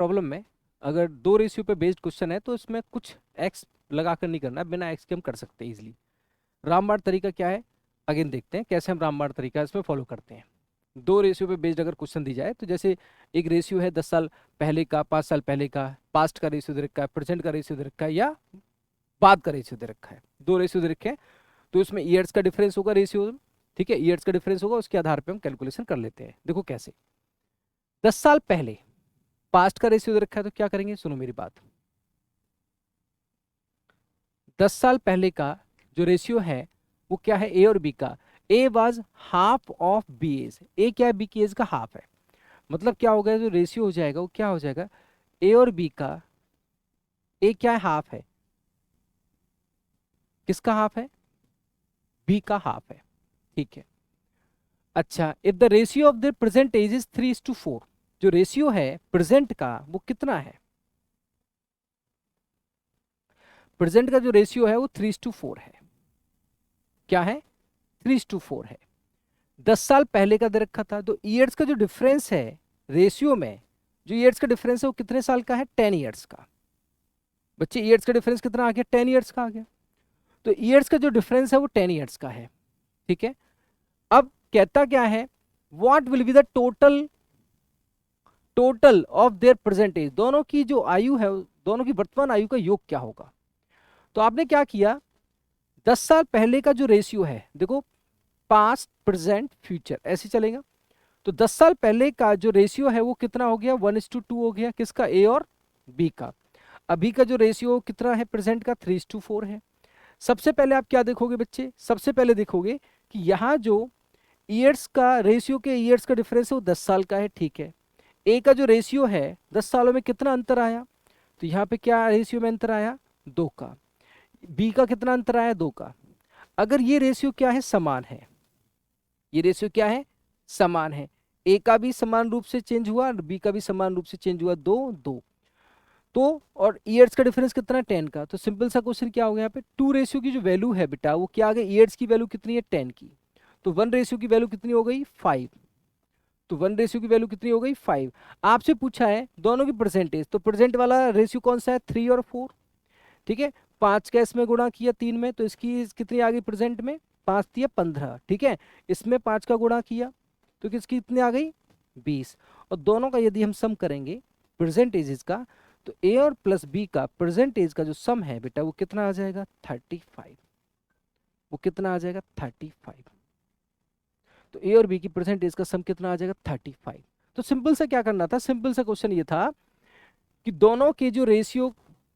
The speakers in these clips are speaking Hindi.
प्रॉब्लम में अगर दो रेशियो पे बेस्ड क्वेश्चन है तो इसमें कुछ एक्स लगा कर नहीं करना है, बिना एक्स के हम कर सकते हैं इजीली। रामबाण तरीका क्या है, अगेन देखते हैं कैसे हम रामबाण तरीका इसमें फॉलो करते हैं। दो रेशियो पे बेस्ड अगर क्वेश्चन दी जाए तो जैसे एक रेशियो है 10 साल पहले का, 5 साल पहले का, पास्ट का रेशियो दे रखा है, प्रेजेंट का रेशियो दे रखा है, या बाद का रेशियो दे रखा है, दो रेशियो दे रखे हैं, तो इसमें ईयर्स का डिफरेंस होगा रेशियो, ठीक है, ईयर्स का डिफरेंस होगा, उसके आधार पे हम कैलकुलेशन कर लेते हैं। देखो कैसे, 10 साल पहले पास्ट का रेशियो दे रखा है तो क्या करेंगे, सुनो मेरी बात। 10 साल पहले का जो रेशियो है वो क्या है, ए और बी का। A was half of B age, A क्या है, बी की एज का हाफ है। मतलब क्या होगा, जो रेशियो हो जाएगा वो क्या हो जाएगा, ए और बी का, ए क्या है, हाफ है, किसका हाफ है, बी का हाफ है, ठीक है। अच्छा, if the ratio of the present age is 3:4, जो रेशियो है प्रेजेंट का वो कितना है, प्रेजेंट का जो रेशियो है वो 3:4 है, क्या है, 3:4 है। 10 साल पहले का दे रखा था, तो ईयर्स का जो डिफरेंस है रेशियो में, जो ईयर्स का डिफरेंस है वो कितने साल का है, 10 ईयर्स का। बच्चे ईयर्स का डिफरेंस कितना आ गया, 10 ईयर्स का आ गया। तो ईयर्स का जो डिफरेंस है वो 10 ईयर्स का है, ठीक है। अब कहता क्या है, what will be the total total of their present age, दोनों की जो आयु है, दोनों की वर्तमान आयु का योग क्या होगा। तो आपने क्या किया, 10 साल पहले का जो रेशियो है, देखो पास्ट प्रेजेंट फ्यूचर ऐसे चलेगा, तो 10 साल पहले का जो रेशियो है वो कितना हो गया, 1:2 हो गया, किसका, ए और बी का। अभी का जो रेशियो कितना है प्रेजेंट का, 3:4 है। सबसे पहले आप क्या देखोगे बच्चे, सबसे पहले देखोगे कि यहाँ जो ईयर्स का रेशियो के ईयर्स का डिफरेंस है वो 10 साल का है, ठीक है। ए का जो रेशियो है 10 सालों में कितना अंतर आया, तो यहाँ पे क्या रेशियो में अंतर आया, 2 का। बी का कितना अंतर आया, 2 का। अगर ये रेशियो क्या है, समान है, ये रेशियो क्या है, समान है, ए का भी समान रूप से चेंज हुआ और बी का भी समान रूप से चेंज हुआ, 2 2, तो और ईयर्स का डिफरेंस कितना है, 10 का। तो सिंपल सा क्वेश्चन क्या हो गया, यहाँ पे टू रेशियो की जो वैल्यू है बेटा वो क्या आ गई, ईयर्स की वैल्यू कितनी है, 10 की, तो 1 रेशियो की वैल्यू कितनी हो गई, 5, तो 1 रेशियो की वैल्यू कितनी हो गई, 5। आपसे पूछा है दोनों की परसेंटेज, तो प्रेजेंट वाला रेशियो कौन सा है, 3 और 4, ठीक है। 5 का इसमें गुणा किया 3 में, तो इसकी कितनी आ गई प्रेजेंट में, 5 दिया 15, ठीक है। इसमें 5 का गुणा किया तो किसकी कितनी आ गई, 20। और दोनों का यदि हम सम करेंगे प्रेजेंट एजेस का, तो ए और प्लस बी का प्रेजेंट एज का जो सम है बेटा वो कितना आ जाएगा, 35, वो कितना आ जाएगा, 35। तो ए और बी की प्रेजेंट एज का सम कितना आ जाएगा, 35। तो सिंपल सा क्या करना था, सिंपल सा क्वेश्चन ये था कि दोनों के जो रेशियो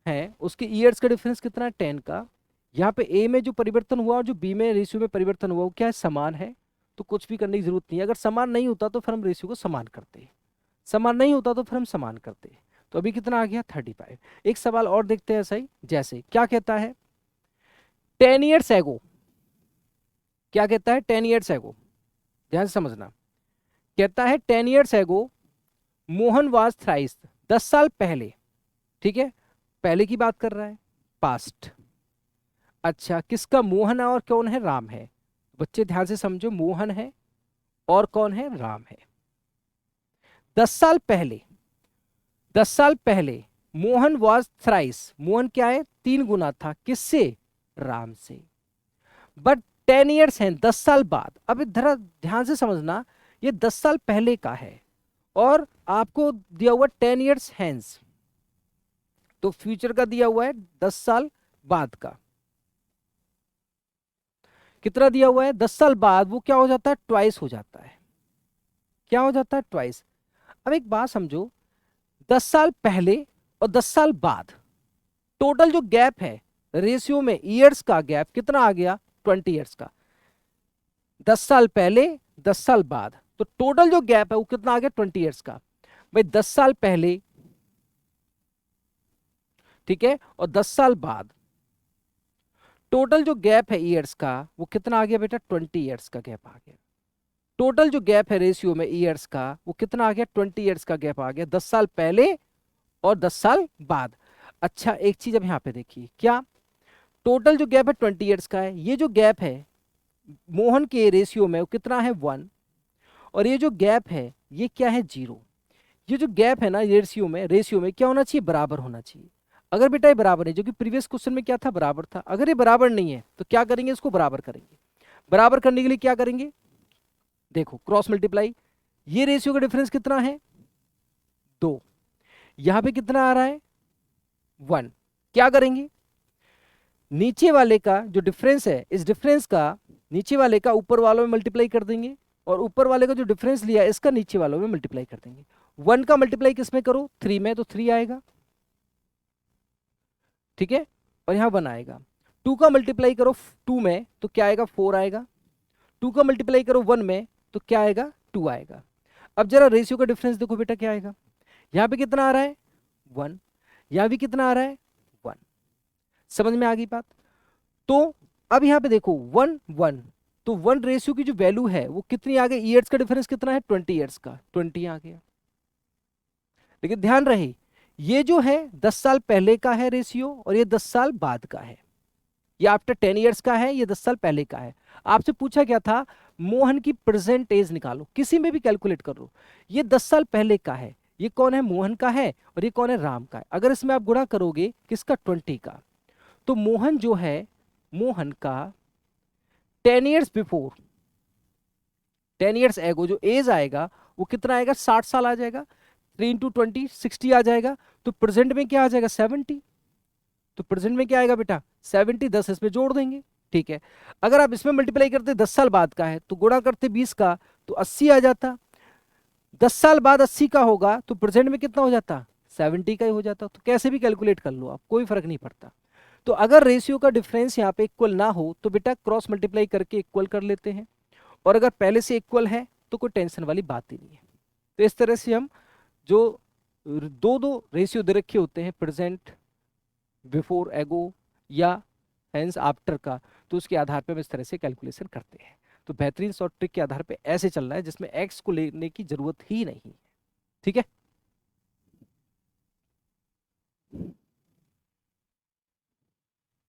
है उसके ईयर्स का डिफरेंस कितना है, 10 का। यहाँ पे ए में जो परिवर्तन हुआ और जो बी में रेशियो में परिवर्तन हुआ वो क्या है, समान है, तो कुछ भी करने की जरूरत नहीं है। अगर समान नहीं होता तो फिर हम रेशियो को समान करते, समान नहीं होता तो फिर हम समान करते। तो अभी कितना आ गया, 35। एक सवाल और देखते हैं ऐसा ही, जैसे क्या कहता है, 10 ईयर्स एगो, क्या कहता है, 10 ईयर्स एगो, ध्यान से समझना। कहता है 10 years ago Mohan was thrice, 10 साल पहले, ठीक है, पहले की बात कर रहा है, पास्ट। अच्छा, किसका, मोहन है और कौन है, राम है। बच्चे ध्यान से समझो, मोहन है और कौन है, राम है। 10 साल पहले, 10 साल पहले मोहन वॉज थ्राइस, मोहन क्या है, 3 गुना था, किससे, राम से। बट 10 ईयर्स हैं, 10 साल बाद। अब इधर ध्यान से समझना, ये 10 साल पहले का है और आपको दिया हुआ 10 ईयर्स हैंस, तो फ्यूचर का दिया हुआ है 10 साल बाद का। कितना दिया हुआ है, 10 साल बाद, वो क्या हो जाता है, ट्वाइस हो जाता है, क्या हो जाता है, ट्वाइस। अब एक बात समझो, 10 साल पहले और 10 साल बाद, टोटल जो गैप है रेशियो में ईयर्स का गैप कितना आ गया, 20 ईयर्स का। 10 साल पहले 10 साल बाद, तो टोटल जो गैप है वो कितना आ गया, 20 ईयर्स का। भाई 10 साल पहले, ठीक है, और 10 साल बाद, टोटल जो गैप है ईयर्स का वो कितना आ गया बेटा, 20 ईयर्स का गैप आ गया। टोटल जो गैप है रेशियो में ईयर्स का वो कितना आ गया, 20 ईयर्स का गैप आ गया, 10 साल पहले और 10 साल बाद। अच्छा, एक चीज अब यहाँ पे देखिए, क्या टोटल जो गैप है 20 ईयर्स का है, ये जो गैप है मोहन के रेशियो में वो कितना है, 1, और ये जो गैप है ये क्या है, 0। ये जो गैप है ना रेशियो में क्या होना चाहिए, बराबर होना चाहिए। अगर बेटा ये बराबर है, जो कि प्रीवियस क्वेश्चन में क्या था, बराबर था, अगर ये बराबर नहीं है तो क्या करेंगे, इसको बराबर करेंगे। बराबर करने के लिए क्या करेंगे, देखो क्रॉस मल्टीप्लाई, ये रेशियो का डिफरेंस कितना है 2, यहां पे कितना आ रहा है 1, क्या करेंगे, नीचे वाले का जो डिफरेंस है, इस डिफरेंस का नीचे वाले का ऊपर वालों में मल्टीप्लाई कर देंगे, और ऊपर वाले का जो डिफरेंस लिया इसका नीचे वालों में मल्टीप्लाई कर देंगे। 1 का मल्टीप्लाई किस में करो, 3 में, तो 3 आएगा, ठीक है, और यहां 1 आएगा। 2 का मल्टीप्लाई करो 2 में तो क्या आएगा, 4 आएगा। 2 का मल्टीप्लाई करो 1 में तो क्या आएगा, 2 आएगा। अब जरा रेशियो का डिफरेंस देखो बेटा क्या आएगा, यहां पे कितना आ रहा है 1, यहां भी कितना आ रहा है 1, समझ में आ गई बात। तो अब यहां पे देखो 1 1, तो 1 रेशियो की जो वैल्यू है वो कितनी आ गई, ईयर्स का डिफरेंस कितना है 20 ईयर्स का, 20 आ गया। लेकिन ध्यान रहे ये जो है 10 साल पहले का है रेशियो, और ये 10 साल बाद का है, ये आफ्टर 10 ईयर्स का है, ये 10 साल पहले का है। आपसे पूछा गया था मोहन की प्रेजेंट एज निकालो, किसी में भी कैलकुलेट कर लो, ये 10 साल पहले का है, ये कौन है, मोहन का है, और ये कौन है, राम का है। अगर इसमें आप गुणा करोगे किसका, 20 का, तो मोहन जो है, मोहन का 10 ईयर्स बिफोर, 10 ईयर्स एगो जो एज आएगा वो कितना आएगा, 60 साल आ जाएगा, 3 इंटू 20 60 आ जाएगा। तो प्रेजेंट में क्या आ जाएगा 70, तो प्रेजेंट में क्या आएगा बेटा 70, 10 इसमें जोड़ देंगे, ठीक है। अगर आप इसमें मल्टीप्लाई करते 10 साल बाद का है तो गुणा करते 20 का तो 80 आ जाता, 10 साल बाद 80 का होगा तो प्रेजेंट में कितना हो जाता, 70 का ही हो जाता। तो कैसे भी कैलकुलेट कर लो आप, कोई फर्क नहीं पड़ता। तो अगर रेशियो का डिफरेंस यहाँ पे इक्वल ना हो तो बेटा क्रॉस मल्टीप्लाई करके इक्वल कर लेते हैं, और अगर पहले से इक्वल है तो कोई टेंशन वाली बात ही नहीं है। तो इस तरह से हम जो दो दो रेशियो दे रखे होते हैं, प्रेजेंट, बिफोर एगो या हेंस आफ्टर का, तो उसके आधार पे हम इस तरह से कैलकुलेशन करते हैं। तो बेहतरीन शॉर्ट ट्रिक के आधार पे ऐसे चलना है जिसमें एक्स को लेने की जरूरत ही नहीं है, ठीक है।